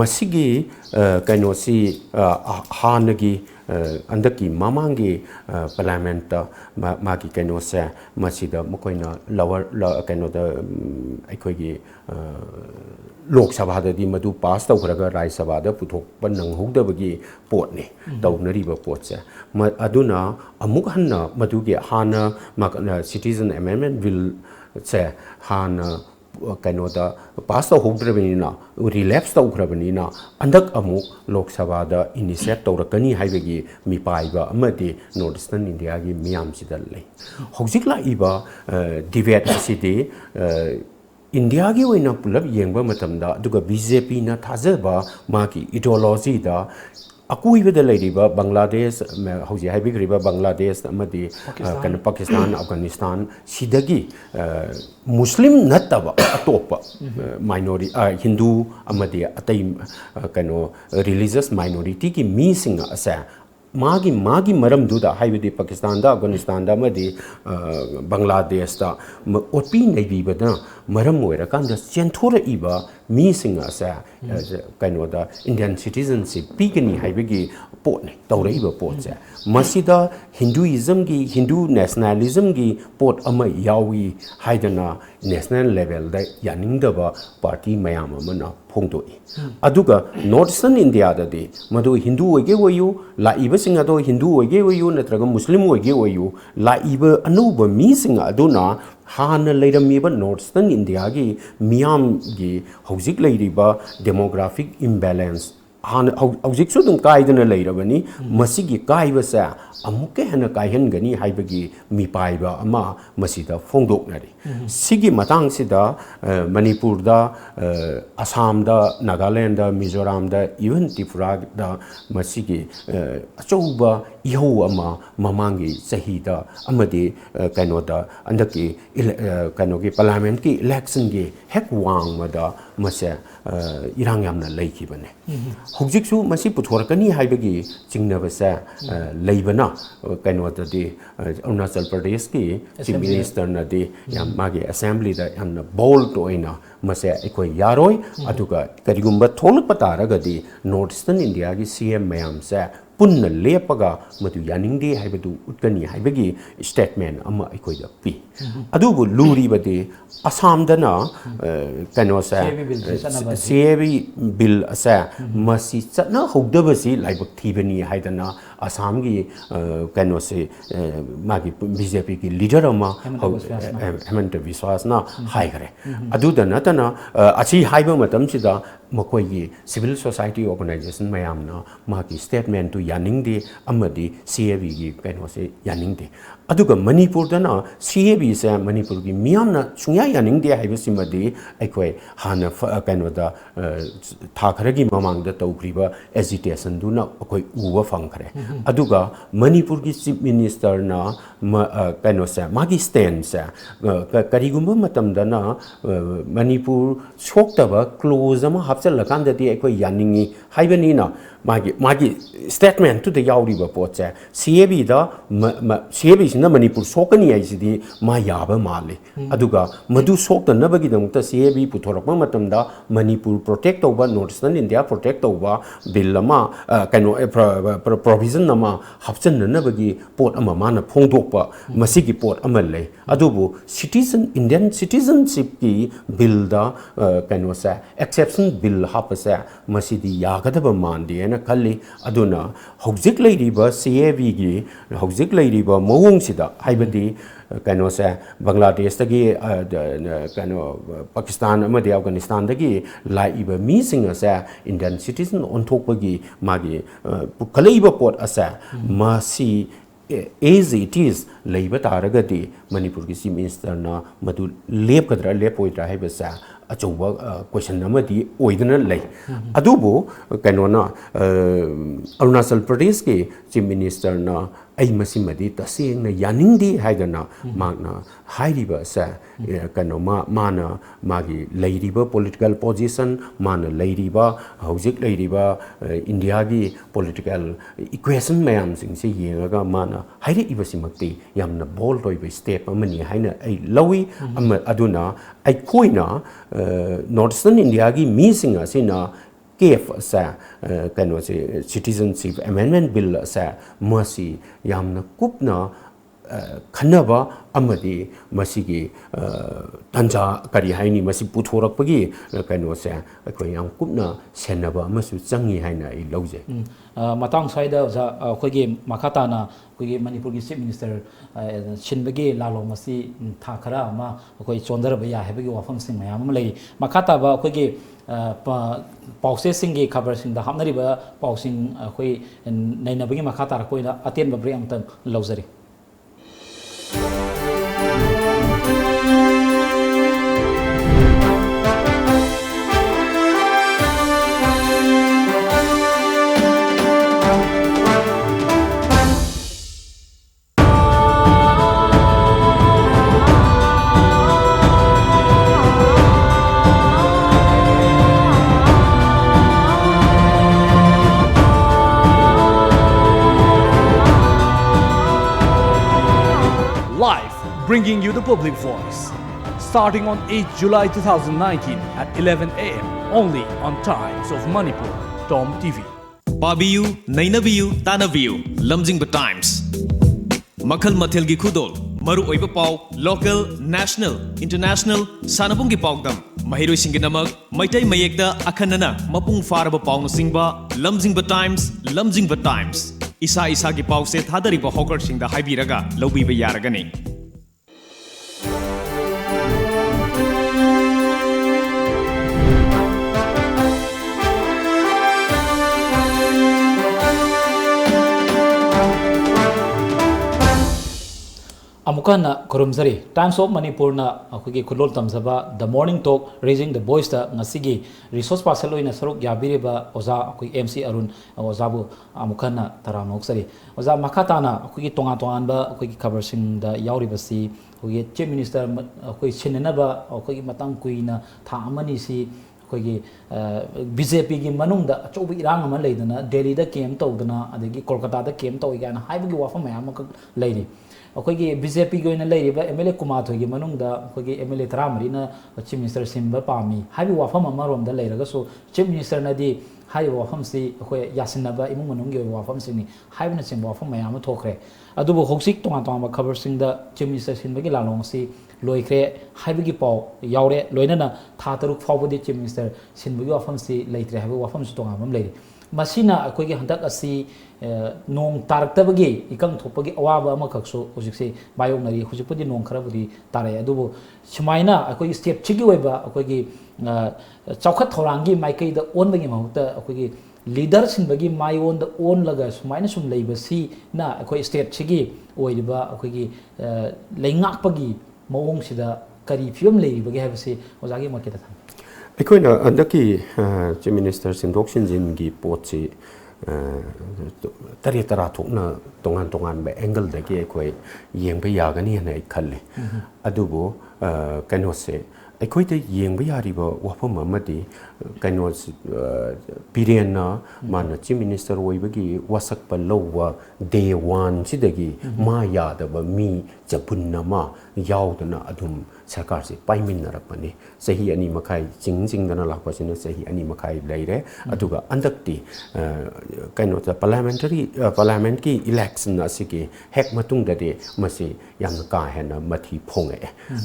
ꯃꯁꯤꯒꯤ ꯀꯩꯅꯣꯁꯤ ꯍꯥꯟꯅꯒꯤ ꯍꯟꯗꯛꯀꯤ ꯃꯃꯥꯡꯒꯤ ꯄꯥꯔꯂꯤꯌꯥꯃꯦꯟꯠꯇ ꯃꯥꯒꯤ ꯀꯩꯅꯣꯁꯦ ꯃꯁꯤꯗ ꯃꯈꯣꯏꯅ ꯂꯋꯔ ꯀꯩꯅꯣꯗ ꯑꯩꯈꯣꯏꯒꯤ ꯂꯣꯛ ꯁꯚꯥꯗꯗꯤ ꯃꯗꯨ ꯄꯥꯁ ꯇꯧꯈ꯭ꯔꯒ ꯔꯥꯖ꯭ꯌ ꯁꯚꯥꯗ ꯄꯨꯊꯣꯛꯄ ꯅꯪꯍꯧꯗꯕꯒꯤ ꯄꯣꯠꯅꯤ ꯇꯧꯅꯔꯤꯕ ꯄꯣꯠꯁꯦ ꯑꯗꯨꯅ ꯑꯃꯨꯛ ꯍꯟꯅ ꯃꯗꯨꯒꯤ ꯍꯥꯟꯅ Citizen Amendment Bill-ꯁꯦ ꯍꯥꯟꯅ ꯀꯩꯅꯣꯗ ꯄꯥꯁ ꯇꯧꯍꯧꯗ꯭ꯔꯕꯅꯤꯅ ꯔꯤꯂꯦꯞꯁ ꯇꯧꯈ꯭ꯔꯕꯅꯤꯅ ꯍꯟꯗꯛ ꯑꯃꯨꯛ ꯂꯣꯛ ꯁꯚꯥꯗ ꯏꯅꯤꯁꯤꯌꯦꯠ ꯇꯧꯔꯛꯀꯅꯤ ꯍꯥꯏꯕꯒꯤ ꯃꯤꯄꯥꯏꯕ ꯑꯃꯗꯤ ꯅꯣꯔꯠ ꯏꯁꯇꯔꯟ ꯏꯟꯗꯤꯌꯥꯒꯤ ꯃꯤꯌꯥꯝꯁꯤꯗ ꯂꯩ ꯍꯧꯖꯤꯛ ꯂꯥꯛꯏꯕ ꯗꯤꯕꯦꯠ ꯑꯁꯤꯗꯤ ꯏꯟꯗꯤꯌꯥꯒꯤ ꯑꯣꯏꯅ ꯄꯨꯂꯞ ꯌꯦꯡꯕ ꯃꯇꯝꯗ ꯑꯗꯨꯒ BJPꯅ ꯊꯥꯖꯕ ꯃꯥꯒꯤ ꯏꯗꯤꯑꯣꯂꯣꯖꯤꯗ ꯑꯀꯣꯏꯕꯗ ꯂꯩꯔꯤꯕ ꯕꯪꯒ꯭ꯂꯥꯗꯦꯁ ꯍꯧꯖꯤꯛ ꯍꯥꯏꯕꯤꯈ꯭ꯔꯤꯕ ꯕꯪꯒ꯭ꯂꯥꯗꯦꯁ ꯑꯃꯗꯤ ꯀꯩꯅꯣ ꯄꯥꯀꯤꯁꯇꯥꯟ ꯑꯐꯒꯥꯅꯤꯁꯇꯥꯟ ꯁꯤꯗꯒꯤ ꯃꯨꯁꯂꯤꯝ ꯅꯠꯇꯕ ꯑꯇꯣꯞꯄ ꯍꯤꯟꯗꯨ ꯑꯃꯗꯤ ꯑꯇꯩ ꯀꯩꯅꯣ ꯔꯤꯂꯤꯖꯁ ꯃꯥꯏꯅꯣꯔꯤꯇꯤꯒꯤ ꯃꯤꯁꯤꯡ ꯑꯁꯦ ꯃꯥꯒꯤ ꯃꯔꯝꯗꯨꯗ ꯍꯥꯏꯕꯗꯤ ꯄꯥꯀꯤꯁꯇꯥꯟꯗ ꯑꯐꯒꯥꯅꯤꯁꯇꯥꯟꯗ ꯑꯃꯗꯤ ꯕꯪꯒ꯭ꯂꯥꯗꯦꯁꯇ ꯑꯣꯠꯄꯤ ꯅꯩꯕꯤꯕꯅ ꯃꯔꯝ ꯑꯣꯏꯔꯀꯥꯟꯗ ꯆꯦꯟꯊꯣꯔꯛꯏꯕ ꯃꯤꯁꯤꯡ ꯑꯁꯦ ꯀꯩꯅꯣꯗ ꯏꯟꯗꯤꯌꯟ ꯁꯤꯇꯤꯖꯟꯁꯤꯞ ꯄꯤꯒꯅꯤ ꯍꯥꯏꯕꯒꯤ ꯄꯣꯠꯅꯤ ꯇꯧꯔꯛꯏꯕ ꯄꯣꯠꯁꯦ ꯃꯁꯤꯗ ꯍꯤꯟꯗꯨ ꯅꯦꯁꯅꯦꯂꯤꯖꯝꯒꯤ ꯄꯣꯠ ꯑꯃ ꯌꯥꯎꯏ ꯍꯥꯏꯗꯅ ꯅꯦꯁꯅꯦꯜ ꯂꯦꯚꯦꯜꯗ ꯌꯥꯅꯤꯡꯗꯕ ꯄꯥꯔꯇꯤ ꯃꯌꯥꯝ ꯑꯃꯅ ꯐꯣꯡꯗꯣꯛꯏ ꯑꯗꯨꯒ ꯅꯣꯔꯠ ꯏꯁꯇꯔꯟ ꯏꯟꯗꯤꯌꯥꯗꯗꯤ ꯃꯗꯨ ꯍꯤꯟꯗꯨ ꯑꯣꯏꯒꯦ ꯑꯣꯏꯌꯨ ꯂꯥꯛꯏꯕꯁꯤꯡ ꯑꯗꯣ ꯍꯤꯟꯗꯨ ꯑꯣꯏꯒꯦ ꯑꯣꯏꯌꯨ ꯅꯠꯇ꯭ꯔꯒ ꯃꯨꯁꯂꯤꯝ ꯑꯣꯏꯒꯦ ꯑꯣꯏꯌꯨ ꯂꯥꯛꯏꯕ ꯑꯅꯧꯕ ꯃꯤꯁꯤꯡ ꯑꯗꯨꯅ ꯍꯥꯟꯅ ꯂꯩꯔꯝꯃꯤꯕ ꯅꯣꯔꯠ ꯏꯁꯇꯔꯟ ꯏꯟꯗꯤꯌꯥꯒꯤ ꯃꯤꯌꯥꯝꯒꯤ ꯍꯧꯖꯤꯛ ꯂꯩꯔꯤꯕ ꯗꯦꯃꯣꯒ꯭ꯔꯥꯐꯤꯛ ꯏꯝꯕꯦꯂꯦꯟꯁ ꯍꯧꯖꯤꯛꯁꯨ ꯑꯗꯨꯝ ꯀꯥꯏꯗꯅ ꯂꯩꯔꯕꯅꯤ ꯃꯁꯤꯒꯤ ꯀꯥꯏꯕꯁꯦ ꯑꯃꯨꯛꯀ ꯍꯦꯟꯅ ꯀꯥꯏꯍꯟꯒꯅꯤ ꯍꯥꯏꯕꯒꯤ ꯃꯤꯄꯥꯏꯕ ꯑꯃ ꯃꯁꯤꯗ ꯐꯣꯡꯗꯣꯛꯅꯔꯤ ꯁꯤꯒꯤ ꯃꯇꯥꯡꯁꯤꯗ ꯃꯅꯤꯄꯨꯔꯗ ꯑꯁꯥꯝꯗ ꯅꯥꯒꯥꯂꯦꯟꯗ ꯃꯤꯖꯣꯔꯥꯝꯗ ꯏꯚꯟ ꯇ꯭ꯔꯤꯄꯨꯔꯥꯗ ꯃꯁꯤꯒꯤ ꯑꯆꯧꯕ ꯏꯍꯧ ꯑꯃ ꯃꯃꯥꯡꯒꯤ ꯆꯍꯤꯗ ꯑꯃꯗꯤ ꯀꯩꯅꯣꯗ ꯍꯟꯗꯛꯀꯤ ꯀꯩꯅꯣꯒꯤ ꯄꯥꯔꯂꯤꯌꯥꯃꯦꯟꯠꯀꯤ ꯏꯂꯦꯛꯁꯟꯒꯤ ꯍꯦꯛ ꯋꯥꯡꯃꯗ ꯃꯁꯦ ꯏꯔꯥꯡ ꯌꯥꯝꯅ ꯂꯩꯈꯤꯕꯅꯦ ꯍꯧꯖꯤꯛꯁꯨ ꯃꯁꯤ ꯄꯨꯊꯣꯔꯛꯀꯅꯤ ꯍꯥꯏꯕꯒꯤ ꯆꯤꯡꯅꯕꯁꯦ ꯂꯩꯕꯅ ꯀꯩꯅꯣꯗꯗꯤ ꯑꯔꯨꯅꯥꯆꯜ ꯄ꯭ꯔꯗꯦꯁꯀꯤ ꯆꯤꯐ ꯃꯤꯅꯤꯁꯇꯔꯅꯗꯤ ꯌꯥꯝ ꯃꯥꯒꯤ ꯑꯦꯁꯦꯝꯕ꯭ꯂꯤꯗ ꯌꯥꯝꯅ ꯕꯣꯜꯗ ꯑꯣꯏꯅ ꯃꯁꯦ ꯑꯩꯈꯣꯏ ꯌꯥꯔꯣꯏ ꯑꯗꯨꯒ ꯀꯔꯤꯒꯨꯝꯕ ꯊꯣꯛꯂꯛꯄ ꯇꯥꯔꯒꯗꯤ ꯅꯣꯔꯠ ꯏꯁꯇꯔꯟ ꯏꯟꯗꯤꯌꯥꯒꯤ CM ꯃꯌꯥꯝꯁꯦ ꯄꯨꯟꯅ ꯂꯦꯞꯄꯒ ꯃꯗꯨ ꯌꯥꯅꯤꯡꯗꯦ ꯍꯥꯏꯕꯗꯨ ꯎꯠꯀꯅꯤ ꯍꯥꯏꯕꯒꯤ ꯁ꯭ꯇꯦꯠꯃꯦꯟ ꯑꯃ ꯑꯩꯈꯣꯏꯗ ꯄꯤ ꯑꯗꯨꯕꯨ ꯂꯨꯔꯤꯕꯗꯤ ꯑꯁꯥꯝꯗꯅ ꯀꯩꯅꯣꯁꯦ CAB ꯕꯤꯜ ꯑꯁꯦ ꯃꯁꯤ ꯆꯠꯅꯍꯧꯗꯕꯁꯤ ꯂꯥꯏꯕꯛ ꯊꯤꯕꯅꯤ ꯍꯥꯏꯗꯅ ꯑꯁꯥꯝꯒꯤ ꯀꯩꯅꯣꯁꯦ ꯃꯥꯒꯤ BJPꯒꯤ ꯂꯤꯗꯔ ꯑꯃ ꯍꯦꯃꯟꯇ ꯕꯤꯁ꯭ꯋꯥꯁꯅ ꯍꯥꯏꯈ꯭ꯔꯦ ꯑꯗꯨꯗ ꯅꯠꯇꯅ ꯑꯁꯤ ꯍꯥꯏꯕ ꯃꯇꯝꯁꯤꯗ ꯃꯈꯣꯏꯒꯤ ꯁꯤꯚꯤꯜ ꯁꯣꯁꯥꯏꯇꯤ ꯑꯣꯔꯒꯅꯥꯏꯖꯦꯁꯟ ꯃꯌꯥꯝꯅ ꯃꯥꯒꯤ ꯁ꯭ꯇꯦꯠꯃꯦꯟꯇꯨ ꯌꯥꯅꯤꯡꯗꯦ ꯑꯃꯗꯤ CABꯒꯤ ꯀꯩꯅꯣꯁꯦ ꯌꯥꯅꯤꯡꯗꯦ ꯑꯗꯨꯒ ꯃꯅꯤꯄꯨꯔꯗꯅ CABꯁꯦ ꯃꯅꯤꯄꯨꯔꯒꯤ ꯃꯤꯌꯥꯝꯅ ꯁꯨꯡꯌꯥ ꯌꯥꯅꯤꯡꯗꯦ ꯍꯥꯏꯕꯁꯤꯃꯗꯤ ꯑꯩꯈꯣꯏ ꯍꯥꯟꯅ ꯀꯩꯅꯣꯗ ꯊꯥ ꯈꯔꯒꯤ ꯃꯃꯥꯡꯗ ꯇꯧꯈ꯭ꯔꯤꯕ ꯑꯦꯖꯤꯇꯦꯁꯟꯗꯨꯅ ꯑꯩꯈꯣꯏ ꯎꯕ ꯐꯪꯈ꯭ꯔꯦ ꯑꯗꯨꯒ ꯃꯅꯤꯄꯨꯔꯒꯤ ꯆꯤꯐ ꯃꯤꯅꯤꯁꯇꯔꯅ ꯀꯩꯅꯣꯁꯦ ꯃꯥꯒꯤ ꯁ꯭ꯇꯦꯟꯁꯦ ꯀꯔꯤꯒꯨꯝꯕ ꯃꯇꯝꯗꯅ ꯃꯅꯤꯄꯨꯔ ꯁꯣꯛꯇꯕ ꯀ꯭ꯂꯣꯖ ꯑꯃ ꯍꯥꯞꯆꯤꯜꯂꯀꯥꯟꯗꯗꯤ ꯑꯩꯈꯣꯏ ꯌꯥꯅꯤꯡꯉꯤ ꯍꯥꯏꯕꯅꯤꯅ ꯃꯥꯒꯤ ꯁ꯭ꯇꯦꯠꯃꯦꯟꯠꯇꯨꯗ ꯌꯥꯎꯔꯤꯕ ꯄꯣꯠꯁꯦ CABꯁꯤꯅ ꯃꯅꯤꯄꯨꯔ ꯁꯣꯛꯀꯅꯤ ꯍꯥꯏꯁꯤꯗꯤ ꯃꯥ ꯌꯥꯕ ꯃꯥꯜꯂꯤ ꯑꯗꯨꯒ ꯃꯗꯨ ꯁꯣꯛꯇꯅꯕꯒꯤꯗꯃꯛꯇ CAB ꯄꯨꯊꯣꯔꯛꯄ ꯃꯇꯝꯗ ꯃꯅꯤꯄꯨꯔ ꯄ꯭ꯔꯣꯇꯦꯛ ꯇꯧꯕ ꯅꯣꯔꯠ ꯏꯁꯇꯔꯟ ꯏꯟꯗꯤꯌꯥ ꯄ꯭ꯔꯣꯇꯦꯛ ꯇꯧꯕ ꯕꯤꯜ ꯑꯃ ꯀꯩꯅꯣ ꯄ꯭ꯔꯣꯚꯤꯖꯟ ꯑꯃ ꯍꯥꯞꯆꯤꯟꯅꯅꯕꯒꯤ ꯄꯣꯠ ꯑꯃ ꯃꯥꯅ ꯐꯣꯡꯗꯣꯛꯄ ꯃꯁꯤꯒꯤ ꯄꯣꯠ ꯑꯃ ꯂꯩ ꯑꯗꯨꯕꯨ ꯏꯟꯗꯤꯌꯟ ꯁꯤꯇꯤꯖꯟꯁꯤꯞꯀꯤ ꯕꯤꯜꯗ ꯀꯩꯅꯣꯁꯦ ꯑꯦꯛꯁꯦꯞꯁꯟ ꯕꯤꯜ ꯍꯥꯞꯄꯁꯦ ꯃꯁꯤꯗꯤ ꯌꯥꯒꯗꯕ ꯃꯥꯟꯗꯦꯅ हाइना खल्ली अदुना हौजिक लैरिबा CAV गी हौजिक लैरिबा मवोंगसिदा हाइबदी कनो से बांग्लादेश तगी कनो पाकिस्तान अमदि अफगानिस्तान तगी लाइबा मीसिंग असे इंडियन सिटीजन ओंथोकपगी मागी पुखलैबा पोट असे मासी as it is leiba taragadi manipur gi chief minister na madu lepkadra lepoidra haibasa achouba question namadi oidana lei adubu kanona arunachal pradesh ki chief minister na ai masimadi taseng na yaningdi haidana magna hairiba sa kano mana magi leiriba political position mana leiriba hojik leiriba india gi political equation mayam sing se yenga mana hairi ibasimakti yamna bold oi step amani haina ai lawi aduna ai koina northern india gi mi singa sina KF sa kano se citizenship amendment bill sa masi yamna kupna खन्नबा अमदी मसीगी तंजा करी हाइनी मसी पुथोरकपगी कनो से अखोय याम कुपना सेनबा अमसु चंगी हाइना इ लौजे मतंग साइदा जा अखोयगी मखाताना अखोयगी मणिपुर की chief minister छिनबगी लालो मसी था खरा अमा अखोय चोंदरबा या हेबगी वाफम सिंग मयाम लई मखाताबा अखोयगी पाउसे सिंगी खबर सिंग दा हमनरिबा पाउसिंग अखोय नैनबगी मखातारा कोइना अतेन ब्रेक अमतन लौजरी Live, bringing you the public voice. Starting on 8 July 2019 at 11 a.m. only on Times of Manipur, Tom TV. Pabiyu, Nainabiyu, Tanabiyu, Lamjingba Times. Makhal Mathelgi Khudol, Maru Oiba Pau, local, national, international, Sanabungi Paugdam, Mahiru Singinamak, Maitai Mayekda, Akanana, Mapung Faraba Paung Singba, Lamjingba Times, Lamjingba Times. Isa isa ki pau se thadariba hawker singda haibiraga lawbiba yaragani. Amukana Kurumzari, Times of Manipur na akhoi khulol tamjaba The Morning Talk Raising the Voice ta ngasigi resource parcel oina saruk yabiriba oza akhoi MC Arun ozabu amukana taramnoksari oza makhatana akhoi tonga tongan ba akhoi cover sing da yauriba si akhoi chief minister akhoi chinenaba akhoi matang kuina tha amani si akhoi BJP gi manungda achobi irang ama leidana Delhi da kem tawdana adagi Kolkata da kem tawigana haibagi wafam mayam ka leiri अखोगी BJP की लेरिबा MLA कुमाथोगी मनुंगदा अखोगी MLA तरामरीना chief minister सिंबा पामी हाबी वाफम अमरोमदा लेरगसो चीफ मिनिस्टर नदी हाई वाफम सी अखोय यासिनबा इमुंग मनुंगी वाफम सिंनी हाइबना सिंग वाफम मयाम थोखरे अदुबो होक्सिक तोंगा तोंगा खबर सिंगदा चीफ मिनिस्टर सिंबगी लालोंग सी लोइख्रे हाइबगी पाव यावरे लोइनना था तरुक फावबदी चीफ मिनिस्टर सिंबगी वाफम सी लेइत्रे हाबी वाफम तोंगा मम लेरि मसीना अखोगी हंदक असी नोंग तारक्तबगी इकंग थोपगी अवाबा अमखक्सो हुजिकसे बायोंगनरी हुजिकपुदी नोंग खराबुदी तारे अदुबो सुमाइना अखोगी स्टेप छिगी ओइबा अखोगी चौखत थोरांगी माइकैदा ओनबगी महुक्ता अखोगी लीडर सिनबगी माइओनदा ओन लगा सुमाइना सुम लेबसी ना अखोई स्टेट छिगी ओइबा अखोगी लेंगाकपगी मवोंगसिदा करी फियम लेबगी हाबसे ओजागी मकेदा था अखोइना अंदकी चीफ मिनिस्टर सिंदोक सिंजिनगी पोची तरी तरा थोकना तोंगान तोंगान बे एंगल दगी अखोइ येंबे यागनी हने खल्ले अदुबो कनो से अखोइते येंबे यारिबो वाफम अमदी कनो पिरेना माना चीफ मिनिस्टर ओइबगी वासक पलौवा डे 1 सिदगी मा यादब मी जपुन्नमा यावदना अदुम सरकार से पाइमिनरपने सही अनि मखाई चिंगदना लापसिना सही अनि मखाई लेरे अदुगा अंदक्ति कनो पार्लियामेंट की इलेक्शन असिगे हेक मतुंगदे मसे याम का हेना मथि फोंगे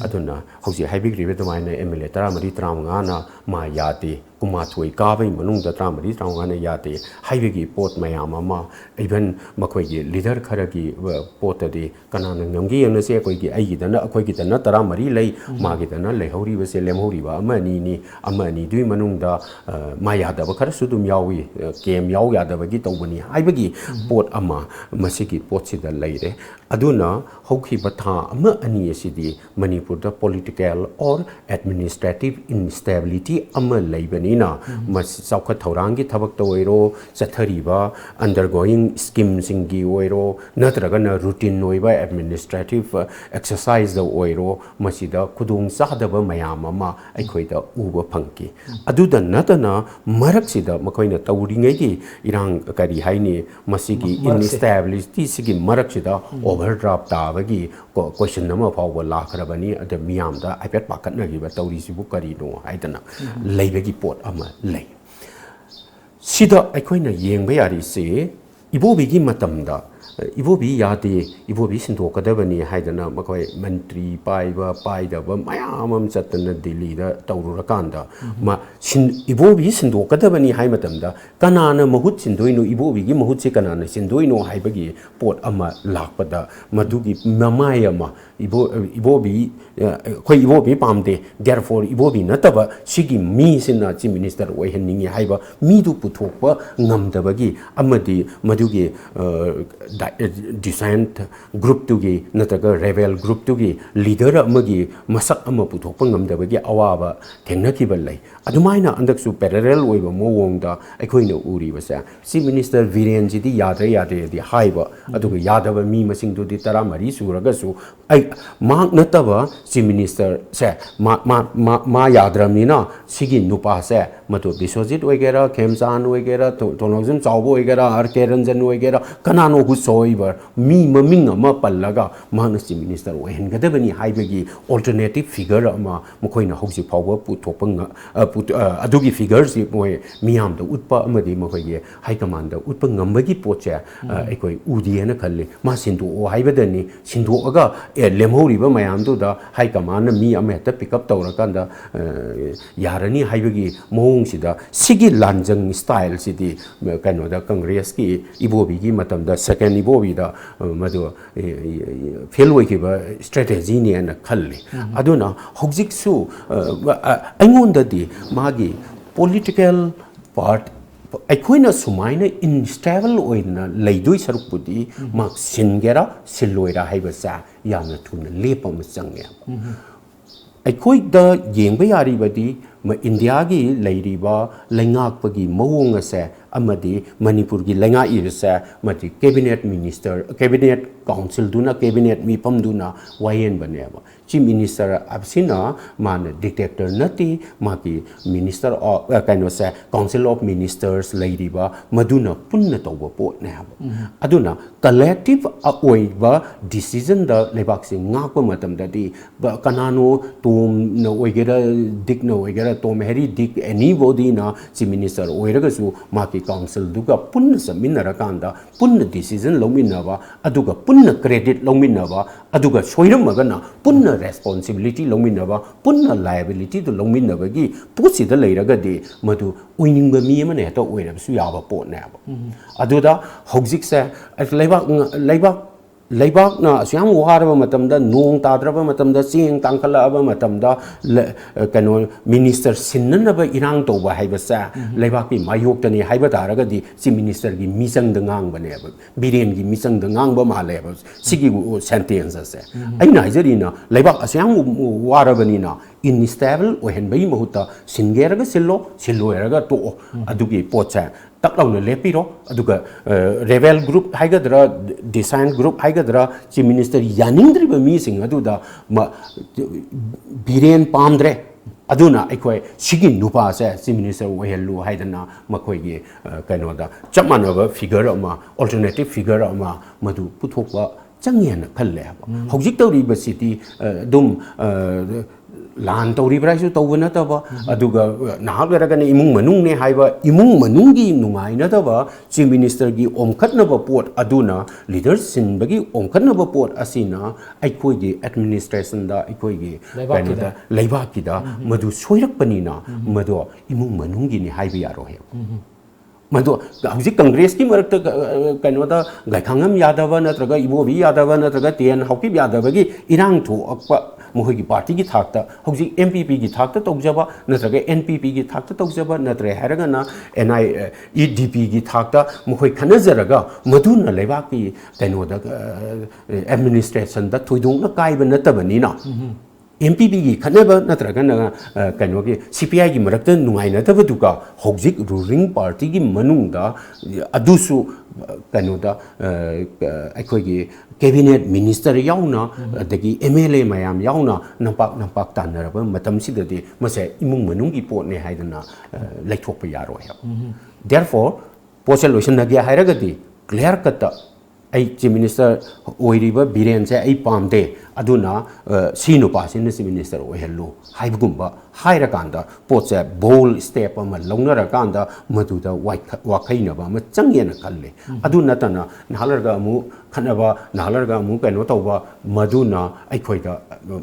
अदुना हौजि हाइबिग्रिबे दमाइना MLA 13 35 ना मा यादे कुमाथोई काबई मनुंग तरामरी तरांगाना यादे हाइवेगी पोट मयाम अमा इवन मखोइगी लीडर खरगी पोतदे कनाना नंगी यंगसे अखोइगी आइगिदना अखोइगिदना तरामरी लई मागिदना लेहौरीबसे लेमहौरीबा अमानी अमानी दुई मनुंगदा मा यादब खरसु दुम यावी केम याव यादबगी तौबनी हाइवेगी पोट अमा मसिगी पोटसिदा लैरे अदुना हौखिबा था अमा अनि असिदी मणिपुरदा पॉलिटिकल और एडमिनिस्ट्रेटिव इंस्टेबिलिटी अमा लैबनीना मस चौखत थौरांगी थबक तोइरो चथरीबा अंडरगोइंग स्कीम सिंगी ओइरो नत्रगना रूटीन ओइबा एडमिनिस्ट्रेटिव एक्सरसाइज द ओइरो मसिदा खुदुंग चादब मयाम अमा अखोइदा उबा फंकी अदुदा नतना मरकसिदा मखोइना तौरिङैगी इरांग करी हाइनी मसिगी इनस्टेबिलिटी सिगी मरकसिदा ओवरड्राफ्ट ताबगी क्वेश्चन नंबर फाव लाखरबनी अद मियामदा आइपेट पाखतनगिबा तौरिसिबु करिनो हाइदना लैबगी पोट अमा लै सिदा अखोइना येंबा यारिसे इबोबिगी मतमदा इबोबी यादे इबोबी सिंदोकदबनी हाइदना मखोय मंत्री पाइबा पाइदबा मयामम चतन दिल्लीदा तौरुरकांदा मा इबोबी सिंदोकदबनी हाइ मतमदा कनाना महुत सिंदोइनो इबोबीगी महुत से कनाना सिंदोइनो हाइबगी पोट अमा लाखपदा मदुगी ममाय अमा इबोबी खोई इबोबी पामदे देयरफॉर इबोबी नतबा सिगी मी सिना चीफ मिनिस्टर ओइहन्निंगी हाइबा मीदु पुथोकपा ngamdabagi amadi madugi dissent group tugi nataga rebel group tugi leader amagi masak ama puthokpa ngamdabagi awaba thengnakiba lai adumaina andaksu parallel oiba mowongda aikoina uriba sa chief minister Viren ji di yadre di haiba aduga yadaba mi masing du di tara mari suraga su ai mak nataba chief minister sa ma yadramnina sigi nupa sa matu bisojit oigera khemsan oigera tonogzum chawbo oigera ar keranjan oigera kanano hu soiber mi maming ama pallaga mana chief minister ohengadabani haibagi alternative figure ama mokoina hausi phawa puthopang adugi figures moi miyam da utpa amadi mokoige high command da utpa ngambagi poche ekoi udiena khalle ma sindu o haibadani sindu aga lemhoriba mayam du da high command mi ameta pick up tawrakanda yarani haibagi mong sida sigi lanjang style sidi kano da congress ki ibobi gi matam da second ibobi da madu fail wai ki ba strategy ni ana khalle aduna hojik su angon da di magi political part aikoina sumaina instable oina leidoi sarupudi mak singera siloira haibasa yamna thuna lepam change aikoi da yengba yari badi ma india gi leiriba lengak pagi mawong ase amadi manipur gi lenga irse mati cabinet minister cabinet council duna cabinet mi pam duna wayen baneba chief minister absina man dictator nati maki minister of kind of say council of ministers leiriba maduna punna toba pot ne aduna collective oiba decision da lebak sing ngakpa matam da di kanano tom no oigera dik no oigera tom heri dik anybody na chief minister oiraga su maki council duga punna saminara kanda punna decision lominaba aduga punna credit lominaba aduga soiramaga na punna responsibility lominaba punna liability to lominaba gi pusi da leiraga de madu oiningba mi amane to oirabsu yaba pot ne aduda hojik sa leibak na asyam waraba matamda nong tadraba matamda sing tangkala matamda kano minister sinnanaba irang toba haibasa leibak pi mayok tani haiba taraga di si minister gi misang dangang bane biren gi misang dangang ba male ba sigi sentence ase aina hajarina leibak asyam waraba ni na instable ohen bai mahuta singeraga sillo eraga to adugi pocha taklauna lepiro aduga rebel group haigadra design group haigadra chief minister yaningdriba mi sing aduda biren pamdre aduna aikoi sigi nupa se chief minister ohelu haidana makoi gi kainoda chamanaba figure ama alternative figure ama madu puthokwa changyana khalle hojik tawri ba city dum laan tawribra tawba nataba aduga nahak leragana imung manung ne haiba imung manungi nungai nataba chief minister gi omkhatnaba pot aduna leaders sinbagi omkhatnaba pot asina aikoi gi administration da aikoi gi kanada leibaki da madu soirakpanina madu imung manungi ni haibi yaro he madu hauji congress ki marak kanoda gaithangam yadava natraga ibobi yadava natraga ten hauki yadava gi irang tho akpa मोहगी party की थाकता हौजी MPP की थाकता तौजबा नत्रगे NPP की थाकता तौजबा नत्रे हैरगना NI EDP की थाकता मोहई खनजरगा मधुना लेबा की कनोदा administration दा थोइदोंना काइबा नतबनीना MPP की खनबा नत्रगना कनोगे सीपीआई की मरक्ता नुंगाइनतबदुका हौजी रूलिंग पार्टी की मनुंगदा अदुसु कनोदा अखोगी कैबिनेट मिनिस्टर याउना अदगी एमएलए मयाम याउना नंपाक तानरबा मतमसिददि मसे इमुंग मनुंगी पोटने हाइदना लेथोप यारो है देयरफॉर पोसेलोशन नगे हाइरगदि clear cut I chief minister ओइरिबा villain से आई पामदे अदुना सीनुपासिन चीफ मिनिस्टर ओहेल्लो हाइबगुंबा हाइरकांदा पोचे बोल स्टेप अमा लौनरकांदा मदुदा वाखैनबा अमा चंगेना खल्ले अदु नतना नालरगा अमु खनबा नालरगा अमु कनो तौबा मदुना अखोइदा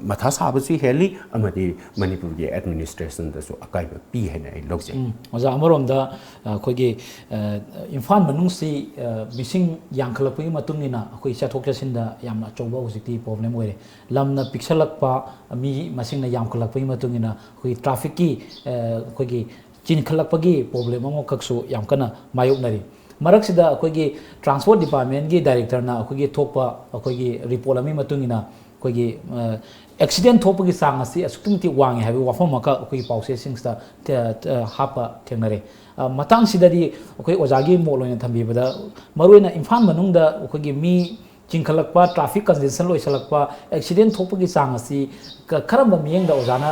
मथा साबसु हेली अमदि मणिपुर की एडमिनिस्ट्रेशन दसु अकाइबा पी हेना आई लौजे ओजा अमरोमदा अखोइगे इम्फाल मनुंगसी मिसिंग यांखलपगी मतुंगिना अखोइ चाथोक चासिनदा यामना चौबा हुजिकती प्रॉब्लम ओइरे lamna pixelakpa mi masingna yamkhalakpagi matungina khoi traffic ki khoi gi chinkhalakpagi problem amo kaksu yam kana mayoknari maraksida khoi gi transport department gi director na khoi gi thokpa khoi gi report ami matungina khoi gi accident thopagi sang asi asukti wangi habi wafam maka khoi pause singsta hapa thenare matang sidadi khoi ojagi moloina thambibada maruina imphal manungda khoi gi mi चिंखलकपा traffic congestion लोइसलकपा accident थोपगी चांग असि खरम मियंग दा ओजाना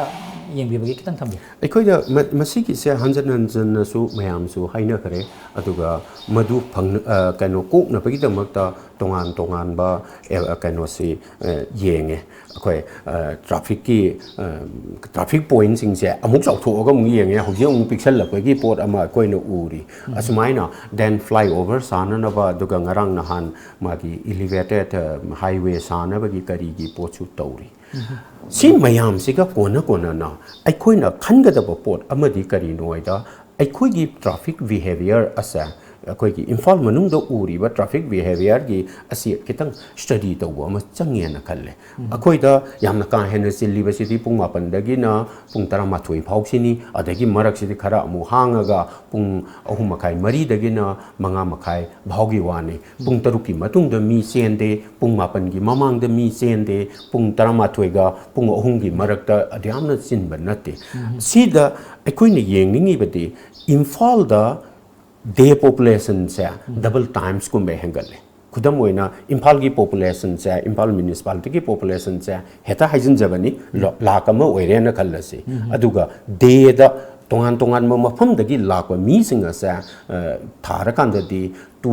येंबिबगी कितंग थंबि अखोइदा मसिकी से हंजन हंजन सु मयाम सु हाइना करे अदुगा मधु फंग कनो कोकना पगी दमकता तोंगान तोंगान बा कनो से येंगे अखोइ ट्रैफिक की ट्रैफिक पॉइंट सिंग से अमुक चाउथोगा मु येंगे हौजे उ पिक्सल लपगी पोट अमा कोइनो उरी असुमाइना देन फ्लाई ओवर साननबा दुगा ngarang nahan magi elevated highway sanabagi kari gi pochu tawri si mayam siga kona kona na aikhoina khangadaba pot amadi kari noida aikhoi gi traffic behavior asa अखोई की इम्फाल मनुंग दो उरी बा traffic behaviour की असी कितंग study तो वो मत चंगे न खल्ले अखोई दा यामना का हेन सिल्ली बसिदी पुंग मापन दगी ना पुंग तरा माथोई फाउसिनी अदगी मरक सिदी खरा अमु हांगगा पुंग अहु मखाई मरी दगी ना मंगा मखाई भागी वाने पुंग तरुकी मतुंग द मी सेंदे पुंग मापन की ममांग द मी सेंदे पुंग तरा माथोईगा पुंग अहुंग की मरक द अद्यामना सिनबन नते सीदा अखोई ने येंगिंगी बदे इम्फाल दा डे पॉपुलेशन से डबल टाइम्स को में हेंगले खुदम होइना इम्फाल की पॉपुलेशन से इम्फाल म्युनिसिपालिटी की पॉपुलेशन से हेता हाइजन जबनी लाख अमा ओइरेना खल्लसे अदुगा डे दा तोंगान तोंगान मफम दगी लाख मी सिंग से थारा कांददी टू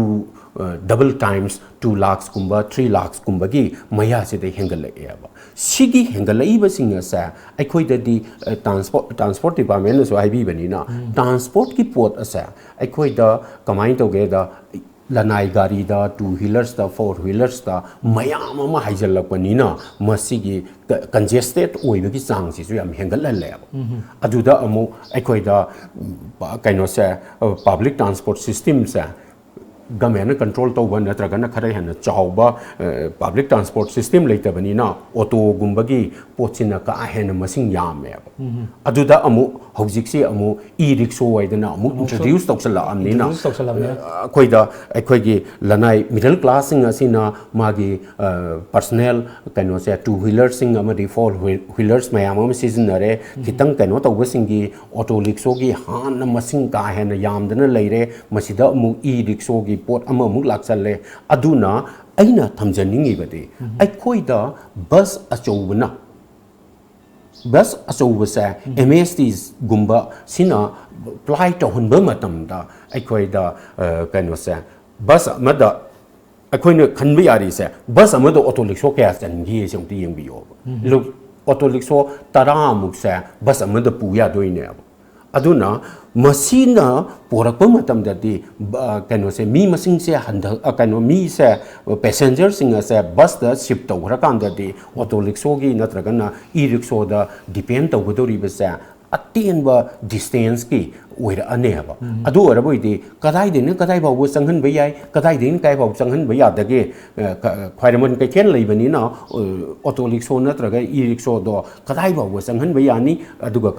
डबल टाइम्स 2 लाख कुंबा 3 लाख कुंबा की मया से दे हेंगलएबा सिगी हेंगलइबा सिंग से अखोइददी ट्रांसपोर्ट डिपार्टमेंट सो आईबी बनीना ट्रांसपोर्ट की पोट असा अखोइदा कमाइन तोगेदा लनाई गाड़ी दा 2 व्हीलर्स दा 4 व्हीलर्स दा मयाम अमा हाइजलपनीना मसिगी कंजेस्टेड ओइबगी चांग सिसु याम हेंगललेब अदुदा अमु अखोइदा कैनो से पब्लिक ट्रांसपोर्ट सिस्टम से गवर्नमेंट कंट्रोल तौब नत्रगना खरे हेन Chaoba public transport system लेतबनीना auto गुंबगी पोचिना का हेन मसिंग यामे अदुदा अमु हौजिक्सी अमु ई रिक्शो वाइदना अमु इंट्रोड्यूस तौसला अमनीना अखोइदा अखोइगी लनाई मिडिल क्लास सिंग असिना मागी पर्सनल कैनो से 2 व्हीलर सिंग अमदी 4 व्हीलर्स मयाम अम सिजनरे खितंग कैनो तौबसिंगी ऑटो रिक्शो की हान मसिंग का हेन यामदना लेरे मसिदा अमु ई रिक्शो की पोट अममुक लाक्सले अदुना अइना थमजनिंगी बदे अखोइदा बस अचौबना बस अचौबसे एमएसटी गुंबा सिना प्लाई तोहनबा मतमदा अखोइदा कैनो से बस अमदा अखोइना खनबा यारी से बस अमदा ऑटो रिक्शा कया चनगी सेंति यंबियो लोग ऑटो रिक्शा 10 मुक से बस अमद पुया दोइने अदुना मसीना पोरक मतमददी कनो से मी मसिंग से हंध कनो मी से पैसेंजर सिंग से बस द शिफ्ट तौर कांददी ऑटो रिक्शा की नत्रगना ई रिक्शा द डिपेंड तौगदोरिबसे अटेन डिस्टेंस की अनेब अदुदी कदाइदेन कदाइ फाव चंहन याय कदाइदेन काय फाव चंहन यादगे ख्वाइरमन कैथेन लेबनीना ऑटो रिक्शा नत्रग ई रिक्शा दो कदाइ फाव चंहन यानी अदुगा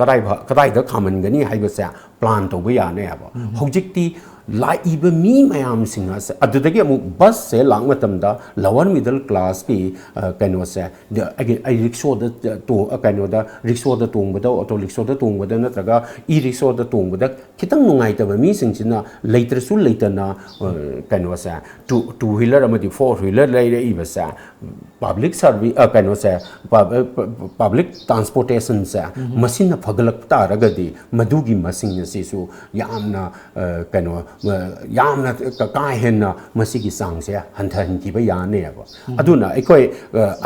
कदाइदा खामनगनी हाइबसे प्लान तौब यानेब हौजिक्ति लाइब मी मयाम सिंह से अदुदगी अमुक बस से लांगमतमदा लोअर मिडल क्लास की कनो से रिक्शा तो कनो रिक्शा तोंबद ऑटो रिक्शा तोंबद नत्रगा ई रिक्शा तोंबद खितंग नुंगाइतब मी सिंगसिना लेत्रसु लेतना कनो से टू व्हीलर अमदी फोर व्हीलर लेइबसे पब्लिक सर्विस कनो से पब्लिक ट्रांसपोर्टेशन से मसिन फगलक तारगदी मधुगी मसिंग सिसु यामना कनो यामना का हेन्ना मसिगी सांगसे हंथहनकिब यानेब अदुना अखोय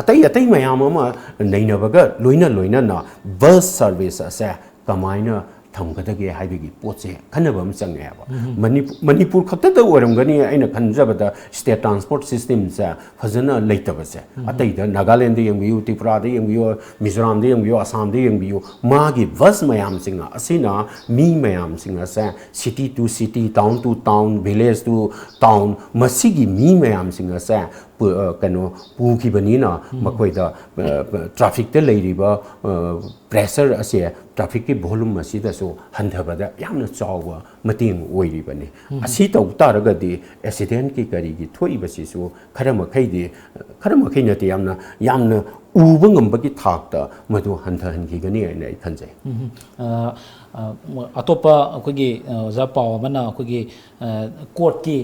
अतै अतै मयाम अमा नैनबग लोइना लोइना बस सर्विस से कमाइना थमगदगे हाइबगी पोचे खनब हम चंगेब मणिपुर खतद ओरमगनी अइना खनजबद स्टेट ट्रांसपोर्ट सिस्टम से फजना लेतबसे अतैद नागालैंड यंगबियु त्रिपुरा दे यंगबियु मिजोरम दे यंगबियु असम दे यंगबियु मागी बस मयाम सिंग असिना मी मयाम सिंग से city to city town to town village to town मसिगी मी मयाम सिंग से कनो पुखिबनीना मखोइदा ट्रैफिक ते लेरिबा प्रेशर असे ट्रैफिक की वॉल्यूम असिदसो हंधबदा यामना चाव मतेंग ओइरिबनी असि तौ तारगदी एक्सीडेंट की करीगी थोइबसिसु खरमखै नते यामना उब ngambagi thakta madu hanthahankhigani aina ai khanjai atopa akogi japaw mana akogi court ki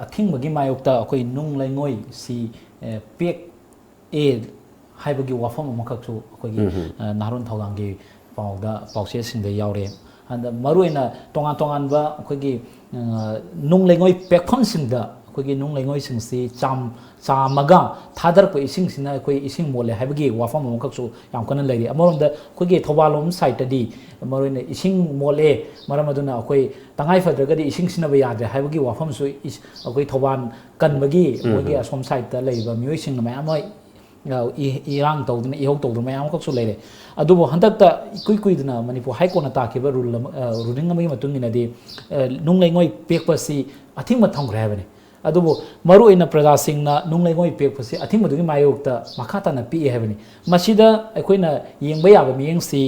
athingmagi mayokta akoi nung laingoi si pek e haibagi wafam amakaksu akogi naron thogangi pawda pawse singda yaure and maruina tongan ba akogi nung laingoi pekpham singda akogi nung laingoi sing si chamaga thadar ko ising sina koi ising mole haibagi wafam amakaksu yam kana leiri amoronda akogi thobalom site di maruina ising mole maramaduna akoi tangai fadragadi ising sina ba yadre haibagi wafam su akoi thoban kanbagi akogi asom site ta leiba mioi sing ma amoi irang tawduna ihok tawduna mayam kaksu leire adubo handakta kuiduna manipur high court na takiba ruling amagi matungina di nunglaingoi pekpasi athingma thamgre habane adubo maru ina praja singna nunglaingoi pekpasi athingma dugi mayokta makhata na pi habane masida akoina yengba yaba miyengsi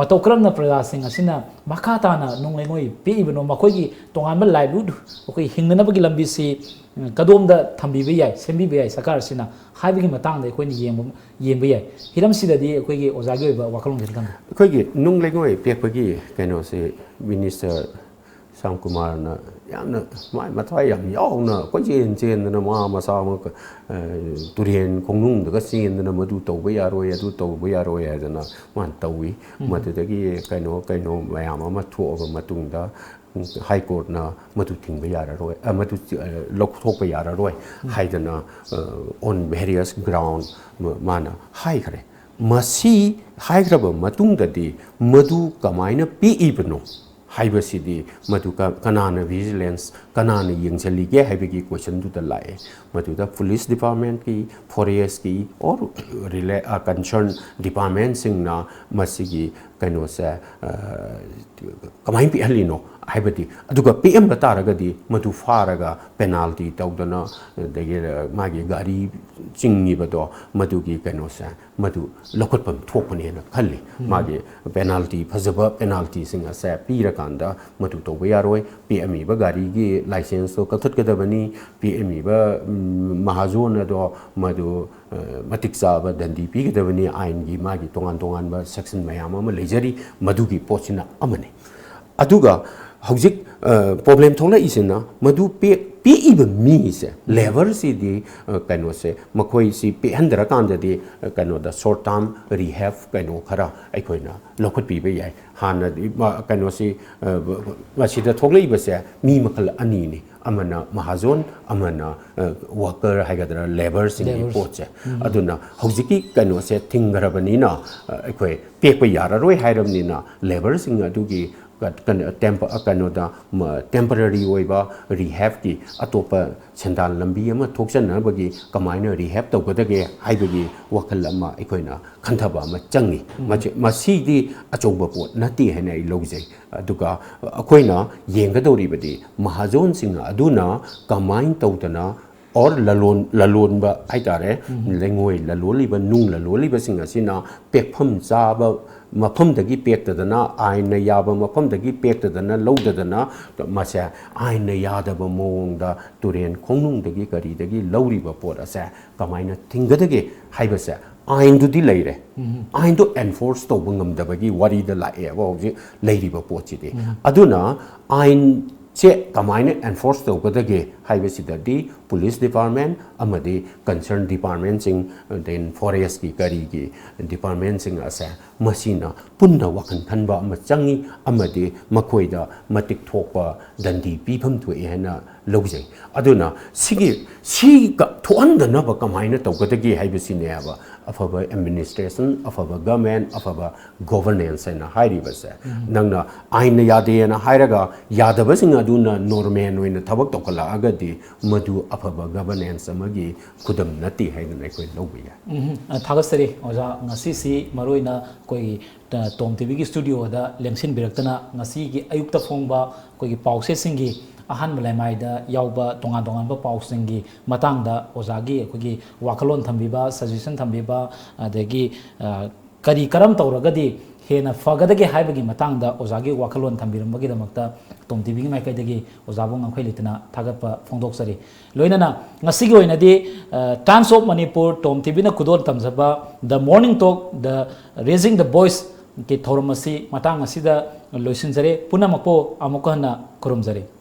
matokramna praja sing asina makhata na nunglaingoi pi ibno makoigi tonganba livelihood akoi hingnana bagi lambi si kadom da thambiba yai sembiba yai sakar sina haibigi matang da akoini yengba yai hiram sida di akoigi ojagi oiba wakalong gelkan akoigi nunglaingoi pekpagi kano se minister Sam Kumar na yamna mai mathai yam yauna ko chen na ma masa ma turian kongnung da sin na madu tawba yaroi adu tawba yaroi adana man tawi madagi kaino mayam ma thu ba matung da high court na madu thingba yaroi madu lokthok ba yaroi haidana on various ground mana high khare masi high graba matung da di madu kamaina pi ibno हाइबसिदी मधुका Kanana vigilance Kanana यंगसलीगे हाइबगी question दुदा लाए Madhuda police department की forest की और relay concern department सिंगना मसिगी कनो से कमाई पि हलिनो हाइबदी अदुगा PM बतारगदी मधु फारगा penalty तौदना दगे मागी गाड़ी चिंगिबदो मधुगी कनो से मधु लखतपम थोपनेना खल्ली मागी पेनाल्टी फजब पेनाल्टी सिंग से पीरकांदा मधु तौबा यारोय पीएमई बा गाड़ी की लाइसेंस तो कथतगदबनी पीएमई बा महाजोन दो मधु मतिक चाबा दंडी पीगदबनी आइन की मागी तोंगान बा सेक्शन मयाम अमा लेजरी मधुगी पोचिना अमने अदुगा हौजिक प्रॉब्लम थोला इसिना मधु पे इब मी से लेबर से दी कनो से मखोई सी पे हंदरा कांद दी कनो द शॉर्ट टर्म रिहैब कनो खरा अखोइना लोखत पीबे याय हाना कनो से मसिदा थोगलै बसे मी मखल अनी ने amana mahazon amana worker haigadra labor singi poche aduna hojiki kano se thingarabani na ekoi pekpa yararoi hairamni na labor sing adugi temporary oiba rehab ki atopa chendal lambi ama thokchan bagi kamaina rehab tawgadage haibagi wakal ama ekoina khanthaba ama changi masi di achongba pot nati hena I lojai aduga akoina yengadori badi mahazon singa aduna kamain tawdana or lalon ba haitare lengoi laloli ba nung laloli ba singa sina pekpham chaba mafam dagi pektadana aina yaba mafam dagi pektadana lawdadana masa aina yadaba mongda turen khongnung dagi kari dagi lawri ba pot asa kamaina thingadage haibasa ain du di leire ain do enforce to bungam dabagi wari da la e ba hoji leiri ba pot chide aduna ain che kamaina enforce to gadage haibasida di police department amadi concerned department sing then forest ki kari ki department sing asa masina punna wakan thanba ama changi amadi makoida matik thokpa dandi pifam thu ehna lojai aduna si ka thoandana ba kamaina to gadage haibasine aba afaba administration afaba government afaba governance na hairi basa nangna aina yade na hairaga yadaba sing aduna normal oina thabak tokala agadi madu afaba governance amagi kudam nati haina koi lobiya thagasari oja ngasi si maroina koi tom tv gi studio da lengsin biraktana ngasi gi ayukta phongba koi gi pause singi ahan malai mai da yauba tongan tongan ba pausing gi matang da ojagi koi wakalon thambiba suggestion thambiba adagi kari karam tawragadi hena fagadage haibagi matang da ojagi wakalon thambiram bagi damakta tom tv gi mai kai dagi ojabong angkhoi litna thagapa phongdok sari loinana ngasi gi oina di Times of Manipur tom tv na kudol tamjaba the morning talk the raising the voice ke thoramasi matang asida loisin jare punamapo amukana kurum jare